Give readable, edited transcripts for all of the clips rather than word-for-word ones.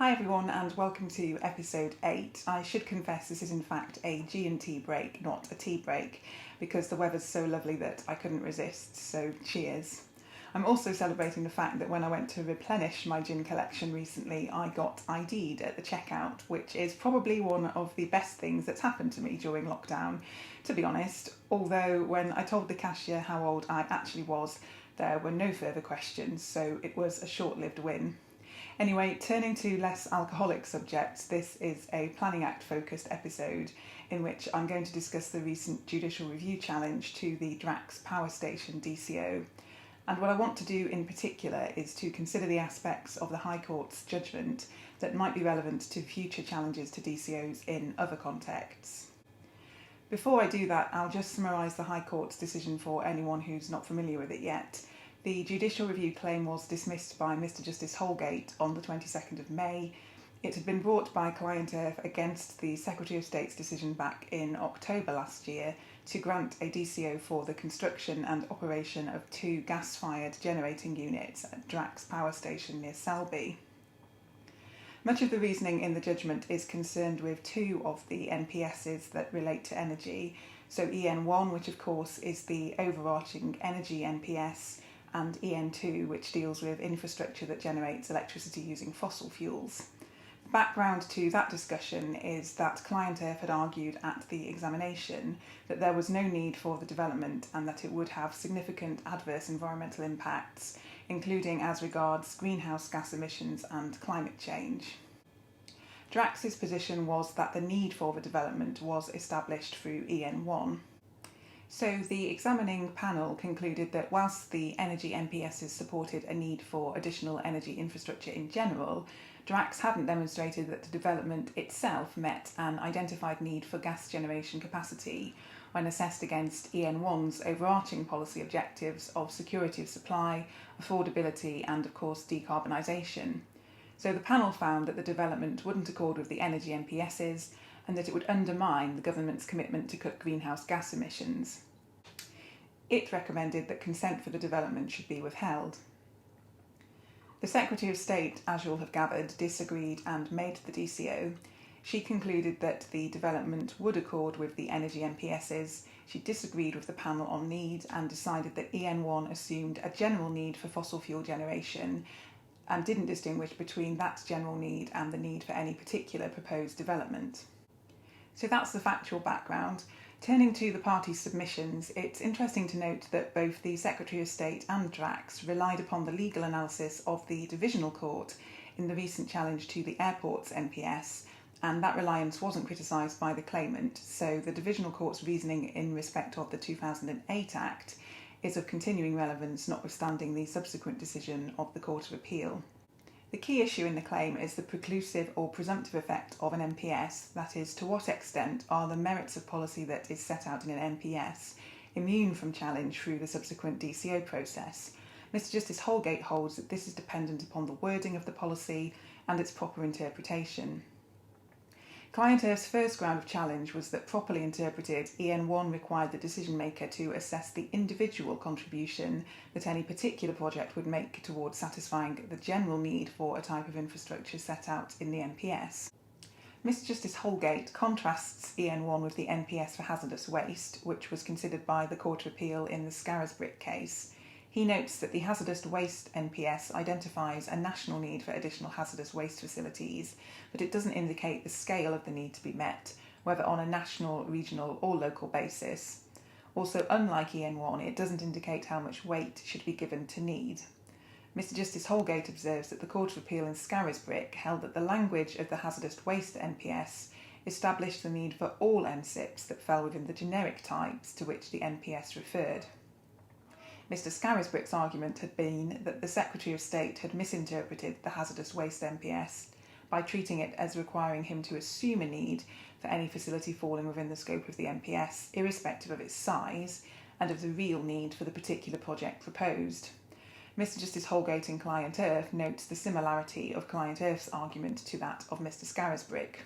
Hi everyone and welcome to episode 8. I should confess this is in fact a G&T break, not a tea break, because the weather's so lovely that I couldn't resist, so cheers. I'm also celebrating the fact that when I went to replenish my gin collection recently, I got ID'd at the checkout, which is probably one of the best things that's happened to me during lockdown, to be honest, although when I told the cashier how old I actually was, there were no further questions, so it was a short-lived win. Anyway, turning to less alcoholic subjects, this is a Planning Act focused episode in which I'm going to discuss the recent judicial review challenge to the Drax Power Station DCO. And what I want to do in particular is to consider the aspects of the High Court's judgment that might be relevant to future challenges to DCOs in other contexts. Before I do that, I'll just summarise the High Court's decision for anyone who's not familiar with it yet. The judicial review claim was dismissed by Mr Justice Holgate on the 22nd of May. It had been brought by ClientEarth against the Secretary of State's decision back in October last year to grant a DCO for the construction and operation of 2 gas-fired generating units at Drax Power Station near Selby. Much of the reasoning in the judgment is concerned with 2 of the NPSs that relate to energy. So EN1, which of course is the overarching energy NPS, and EN2, which deals with infrastructure that generates electricity using fossil fuels. The background to that discussion is that ClientEarth had argued at the examination that there was no need for the development and that it would have significant adverse environmental impacts, including as regards greenhouse gas emissions and climate change. Drax's position was that the need for the development was established through EN1. So the examining panel concluded that whilst the energy NPSs supported a need for additional energy infrastructure in general, Drax hadn't demonstrated that the development itself met an identified need for gas generation capacity when assessed against EN1's overarching policy objectives of security of supply, affordability and of course decarbonisation. So the panel found that the development wouldn't accord with the energy NPSs and that it would undermine the government's commitment to cut greenhouse gas emissions. It recommended that consent for the development should be withheld. The Secretary of State, as you'll have gathered, disagreed and made the DCO. She concluded that the development would accord with the energy NPSs. She disagreed with the panel on need and decided that EN1 assumed a general need for fossil fuel generation and didn't distinguish between that general need and the need for any particular proposed development. So that's the factual background. Turning to the parties' submissions, it's interesting to note that both the Secretary of State and Drax relied upon the legal analysis of the Divisional Court in the recent challenge to the airport's NPS, and that reliance wasn't criticised by the claimant, so the Divisional Court's reasoning in respect of the 2008 Act is of continuing relevance, notwithstanding the subsequent decision of the Court of Appeal. The key issue in the claim is the preclusive or presumptive effect of an NPS, that is, to what extent are the merits of policy that is set out in an NPS immune from challenge through the subsequent DCO process. Mr Justice Holgate holds that this is dependent upon the wording of the policy and its proper interpretation. ClientEarth's first ground of challenge was that properly interpreted, EN1 required the decision maker to assess the individual contribution that any particular project would make towards satisfying the general need for a type of infrastructure set out in the NPS. Mr Justice Holgate contrasts EN1 with the NPS for hazardous waste, which was considered by the Court of Appeal in the Scarisbrick case. He notes that the hazardous waste NPS identifies a national need for additional hazardous waste facilities, but it doesn't indicate the scale of the need to be met, whether on a national, regional or local basis. Also, unlike EN1, it doesn't indicate how much weight should be given to need. Mr Justice Holgate observes that the Court of Appeal in Scarisbrick held that the language of the hazardous waste NPS established the need for all NSIPs that fell within the generic types to which the NPS referred. Mr Scarisbrick's argument had been that the Secretary of State had misinterpreted the hazardous waste NPS by treating it as requiring him to assume a need for any facility falling within the scope of the NPS, irrespective of its size, and of the real need for the particular project proposed. Mr Justice Holgate in ClientEarth notes the similarity of ClientEarth's argument to that of Mr Scarisbrick.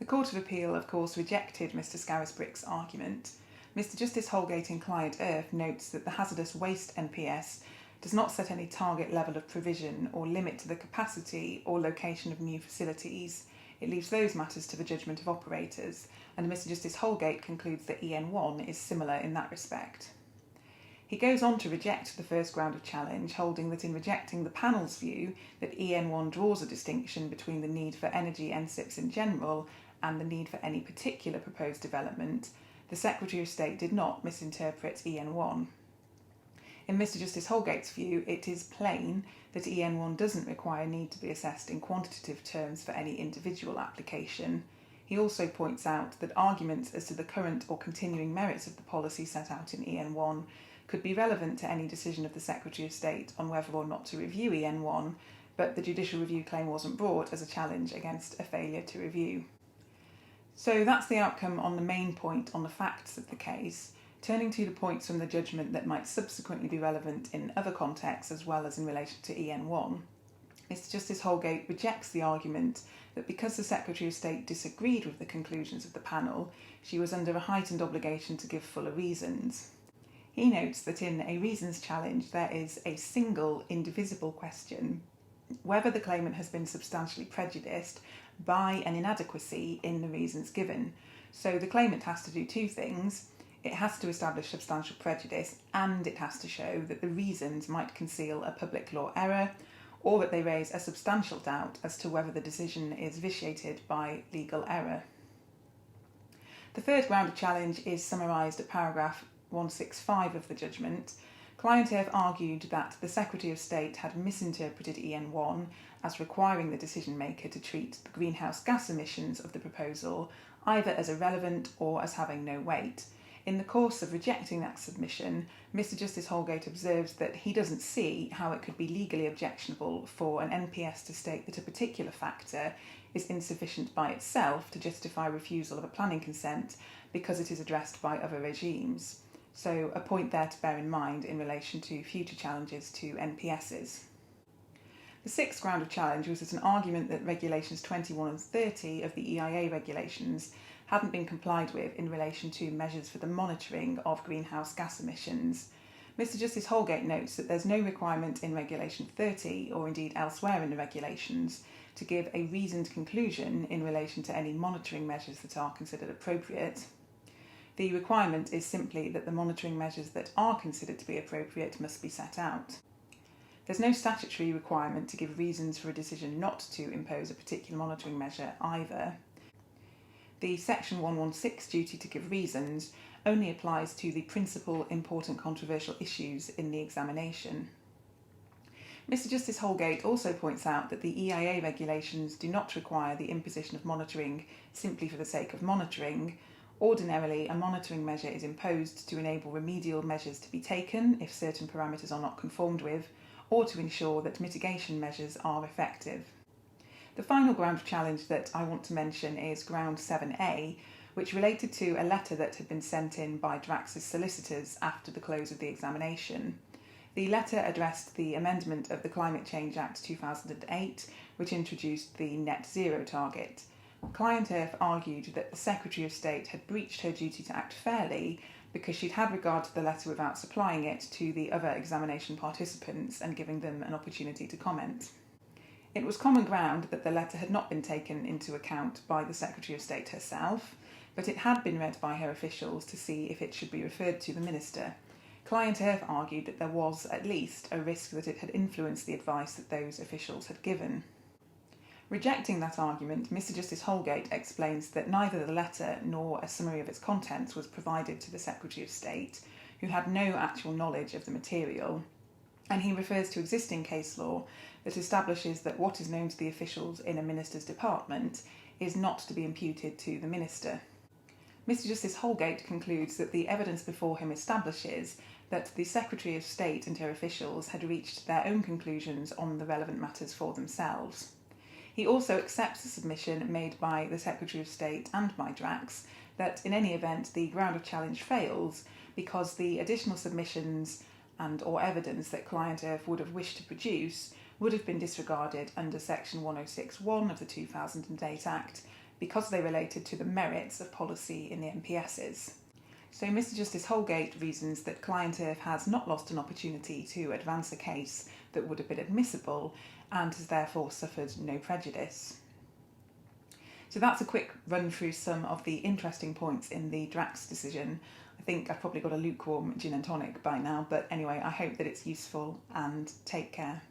The Court of Appeal, of course, rejected Mr Scarisbrick's argument. Mr Justice Holgate in ClientEarth notes that the hazardous waste NPS does not set any target level of provision or limit to the capacity or location of new facilities. It leaves those matters to the judgment of operators, and Mr Justice Holgate concludes that EN1 is similar in that respect. He goes on to reject the first ground of challenge, holding that in rejecting the panel's view that EN1 draws a distinction between the need for energy NSIPs in general and the need for any particular proposed development, the Secretary of State did not misinterpret EN1. In Mr Justice Holgate's view, it is plain that EN1 doesn't require need to be assessed in quantitative terms for any individual application. He also points out that arguments as to the current or continuing merits of the policy set out in EN1 could be relevant to any decision of the Secretary of State on whether or not to review EN1, but the judicial review claim wasn't brought as a challenge against a failure to review. So that's the outcome on the main point on the facts of the case. Turning to the points from the judgment that might subsequently be relevant in other contexts as well as in relation to EN1, Mr Justice Holgate rejects the argument that because the Secretary of State disagreed with the conclusions of the panel, she was under a heightened obligation to give fuller reasons. He notes that in a reasons challenge there is a single indivisible question whether the claimant has been substantially prejudiced by an inadequacy in the reasons given. So the claimant has to do two things. It has to establish substantial prejudice, and it has to show that the reasons might conceal a public law error, or that they raise a substantial doubt as to whether the decision is vitiated by legal error. The third ground of challenge is summarised at paragraph 165 of the judgment. ClientEarth argued that the Secretary of State had misinterpreted EN1 as requiring the decision maker to treat the greenhouse gas emissions of the proposal either as irrelevant or as having no weight. In the course of rejecting that submission, Mr Justice Holgate observes that he doesn't see how it could be legally objectionable for an NPS to state that a particular factor is insufficient by itself to justify refusal of a planning consent because it is addressed by other regimes. So a point there to bear in mind in relation to future challenges to NPSs. The sixth ground of challenge was that an argument that regulations 21 and 30 of the EIA regulations hadn't been complied with in relation to measures for the monitoring of greenhouse gas emissions. Mr Justice Holgate notes that there's no requirement in Regulation 30, or indeed elsewhere in the regulations, to give a reasoned conclusion in relation to any monitoring measures that are considered appropriate. The requirement is simply that the monitoring measures that are considered to be appropriate must be set out. There's no statutory requirement to give reasons for a decision not to impose a particular monitoring measure either. The Section 116 duty to give reasons only applies to the principal important controversial issues in the examination. Mr Justice Holgate also points out that the EIA regulations do not require the imposition of monitoring simply for the sake of monitoring. Ordinarily, a monitoring measure is imposed to enable remedial measures to be taken if certain parameters are not conformed with, or to ensure that mitigation measures are effective. The final ground of challenge that I want to mention is ground 7A, which related to a letter that had been sent in by Drax's solicitors after the close of the examination. The letter addressed the amendment of the Climate Change Act 2008, which introduced the net zero target. ClientEarth argued that the Secretary of State had breached her duty to act fairly because she'd had regard to the letter without supplying it to the other examination participants and giving them an opportunity to comment. It was common ground that the letter had not been taken into account by the Secretary of State herself, but it had been read by her officials to see if it should be referred to the Minister. ClientEarth argued that there was at least a risk that it had influenced the advice that those officials had given. Rejecting that argument, Mr Justice Holgate explains that neither the letter nor a summary of its contents was provided to the Secretary of State, who had no actual knowledge of the material, and he refers to existing case law that establishes that what is known to the officials in a minister's department is not to be imputed to the minister. Mr Justice Holgate concludes that the evidence before him establishes that the Secretary of State and her officials had reached their own conclusions on the relevant matters for themselves. He also accepts the submission made by the Secretary of State and by Drax that in any event the ground of challenge fails because the additional submissions and or evidence that ClientEarth would have wished to produce would have been disregarded under Section 106(1) of the 2008 Act because they related to the merits of policy in the NPSs. So Mr Justice Holgate reasons that ClientEarth has not lost an opportunity to advance a case that would have been admissible and has therefore suffered no prejudice. So that's a quick run through some of the interesting points in the Drax decision. I think I've probably got a lukewarm gin and tonic by now, but anyway, I hope that it's useful, and take care.